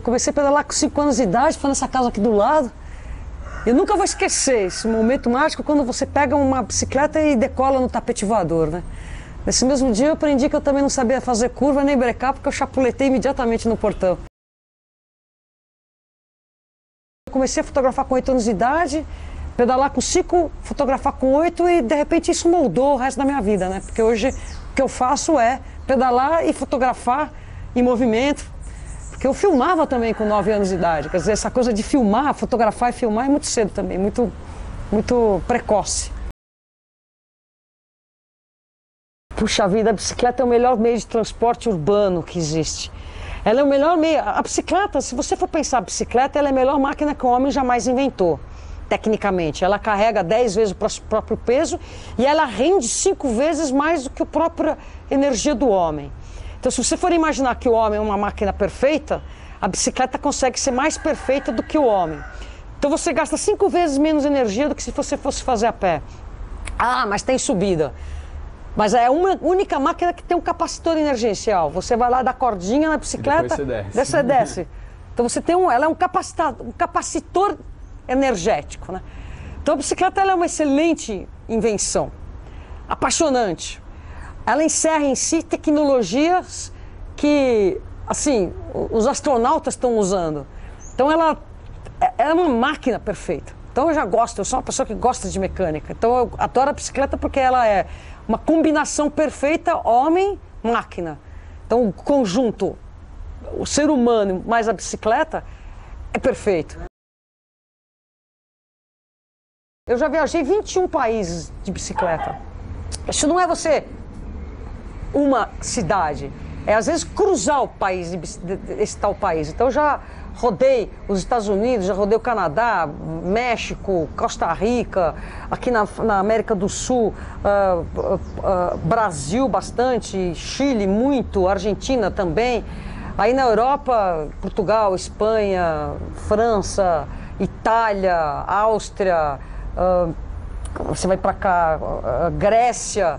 comecei a pedalar com 5 anos de idade, foi nessa casa aqui do lado. Eu nunca vou esquecer esse momento mágico quando você pega uma bicicleta e decola no tapete voador, né? Nesse mesmo dia eu aprendi que eu também não sabia fazer curva nem brecar, porque eu chapuletei imediatamente no portão. Eu comecei a fotografar com 8 anos de idade, pedalar com 5, fotografar com 8 e de repente isso moldou o resto da minha vida, né? Porque hoje o que eu faço é pedalar e fotografar em movimento. Porque eu filmava também com 9 anos de idade, quer dizer, essa coisa de filmar, fotografar e filmar é muito cedo também, muito precoce. Puxa vida, a bicicleta é o melhor meio de transporte urbano que existe. Ela é o melhor meio, a bicicleta, se você for pensar a bicicleta, ela é a melhor máquina que o homem jamais inventou, tecnicamente. Ela carrega 10 vezes o próprio peso e ela rende 5 vezes mais do que a própria energia do homem. Então, se você for imaginar que o homem é uma máquina perfeita, a bicicleta consegue ser mais perfeita do que o homem. Então, você gasta 5 vezes menos energia do que se você fosse fazer a pé. Ah, mas tem subida. Mas é uma única máquina que tem um capacitor emergencial. Você vai lá dar cordinha na bicicleta, você desce. Então, você tem ela é um capacitor energético, né? Então, a bicicleta ela é uma excelente invenção, apaixonante. Ela encerra em si tecnologias que, assim, os astronautas estão usando. Então, ela é uma máquina perfeita. Então, eu já gosto, eu sou uma pessoa que gosta de mecânica. Então, eu adoro a bicicleta porque ela é uma combinação perfeita homem-máquina. Então, o conjunto, o ser humano mais a bicicleta, é perfeito. Eu já viajei 21 países de bicicleta. Isso não é você... uma cidade, é às vezes cruzar o país, esse tal país. Então eu já rodei os Estados Unidos, já rodei o Canadá, México, Costa Rica, aqui na América do Sul, Brasil bastante, Chile muito, Argentina também. Aí na Europa, Portugal, Espanha, França, Itália, Áustria, você vai para cá, Grécia,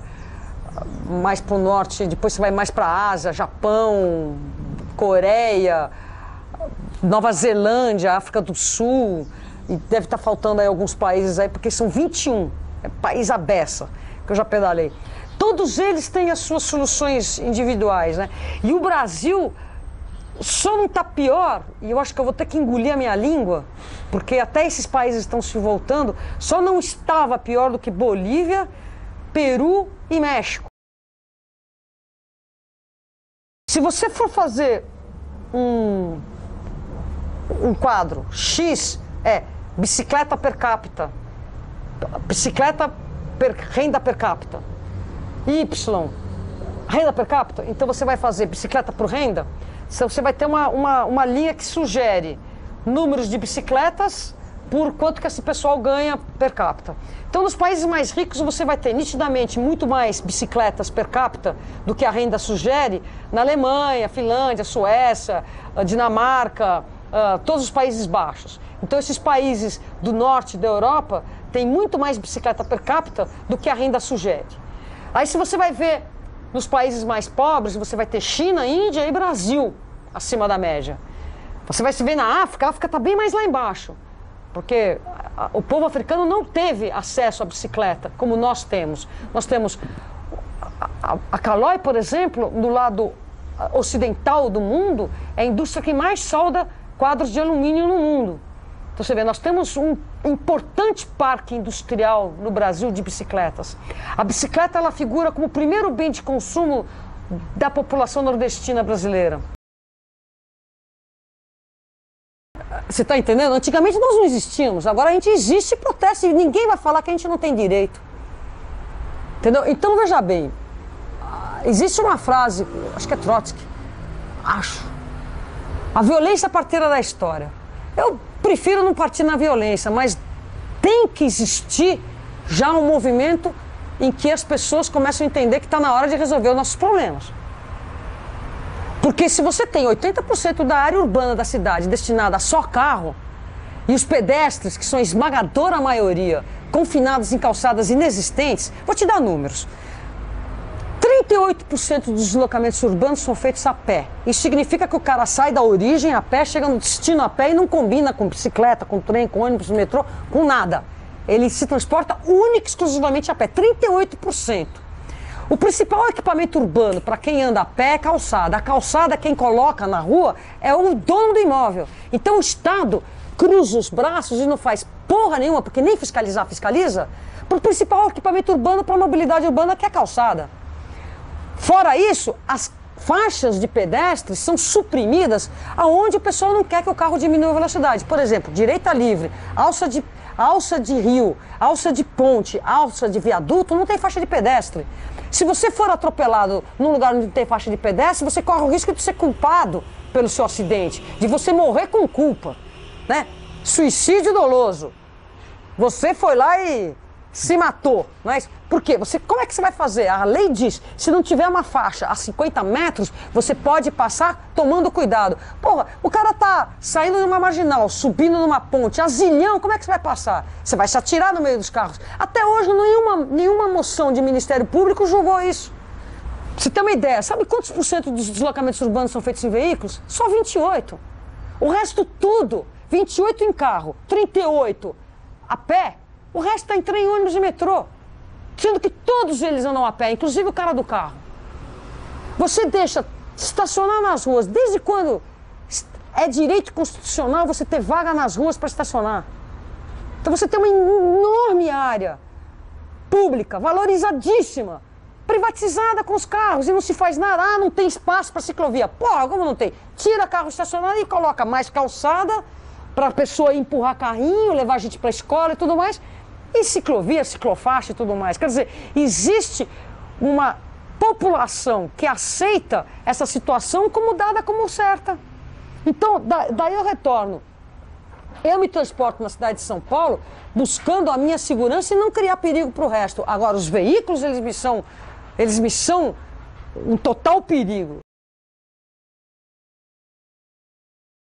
mais para o norte, depois você vai mais para a Ásia, Japão, Coreia, Nova Zelândia, África do Sul, e deve estar faltando aí alguns países aí, porque são 21, é país à beça que eu já pedalei. Todos eles têm as suas soluções individuais, né? E o Brasil só não está pior, e eu acho que eu vou ter que engolir a minha língua, porque até esses países estão se voltando, só não estava pior do que Bolívia, Peru e México. Se você for fazer um quadro, X é bicicleta per capita, renda per capita, Y, renda per capita, então você vai fazer bicicleta por renda, você vai ter uma linha que sugere números de bicicletas por quanto que esse pessoal ganha per capita. Então, nos países mais ricos, você vai ter nitidamente muito mais bicicletas per capita do que a renda sugere, na Alemanha, Finlândia, Suécia, Dinamarca, todos os Países Baixos. Então, esses países do norte da Europa têm muito mais bicicleta per capita do que a renda sugere. Aí, se você vai ver nos países mais pobres, você vai ter China, Índia e Brasil acima da média. Você vai se ver na África, a África está bem mais lá embaixo. Porque o povo africano não teve acesso à bicicleta como nós temos. Nós temos a Caloi, por exemplo, do lado ocidental do mundo, é a indústria que mais solda quadros de alumínio no mundo. Então você vê, nós temos um importante parque industrial no Brasil de bicicletas. A bicicleta ela figura como o primeiro bem de consumo da população nordestina brasileira. Você está entendendo? Antigamente nós não existíamos, agora a gente existe e protesta e ninguém vai falar que a gente não tem direito. Entendeu? Então veja bem, existe uma frase, acho que é Trotsky, a violência é parteira da história. Eu prefiro não partir na violência, mas tem que existir já um movimento em que as pessoas começam a entender que está na hora de resolver os nossos problemas. Porque se você tem 80% da área urbana da cidade destinada a só carro, e os pedestres, que são a esmagadora maioria, confinados em calçadas inexistentes, vou te dar números. 38% dos deslocamentos urbanos são feitos a pé. Isso significa que o cara sai da origem a pé, chega no destino a pé e não combina com bicicleta, com trem, com ônibus, metrô, com nada. Ele se transporta única e exclusivamente a pé, 38%. O principal equipamento urbano para quem anda a pé é a calçada. A calçada, quem coloca na rua, é o dono do imóvel. Então o Estado cruza os braços e não faz porra nenhuma, porque nem fiscaliza, para o principal equipamento urbano para a mobilidade urbana, que é a calçada. Fora isso, as faixas de pedestres são suprimidas aonde o pessoal não quer que o carro diminua a velocidade. Por exemplo, direita livre, alça de rio, alça de ponte, alça de viaduto, não tem faixa de pedestre. Se você for atropelado num lugar onde não tem faixa de pedestre, você corre o risco de ser culpado pelo seu acidente, de você morrer com culpa, né? Suicídio doloso. Você foi lá e se matou, não é isso? Por quê? Como é que você vai fazer? A lei diz, se não tiver uma faixa a 50 metros, você pode passar tomando cuidado. Porra, o cara tá saindo numa marginal, subindo numa ponte, a zilhão, como é que você vai passar? Você vai se atirar no meio dos carros. Até hoje nenhuma moção de Ministério Público julgou isso. Pra você ter uma ideia, sabe quantos por cento dos deslocamentos urbanos são feitos em veículos? Só 28. O resto tudo, 28 em carro, 38 a pé, o resto está em trem, ônibus e metrô. Sendo que todos eles andam a pé, inclusive o cara do carro. Você deixa estacionar nas ruas. Desde quando é direito constitucional você ter vaga nas ruas para estacionar? Então você tem uma enorme área pública, valorizadíssima, privatizada com os carros e não se faz nada. Ah, não tem espaço para ciclovia. Porra, como não tem? Tira carro estacionado e coloca mais calçada para a pessoa empurrar carrinho, levar a gente para a escola e tudo mais. E ciclovia, ciclofaixa e tudo mais. Quer dizer, existe uma população que aceita essa situação como dada como certa. Então, daí eu retorno. Eu me transporto na cidade de São Paulo buscando a minha segurança e não criar perigo para o resto. Agora, os veículos, eles me são um total perigo.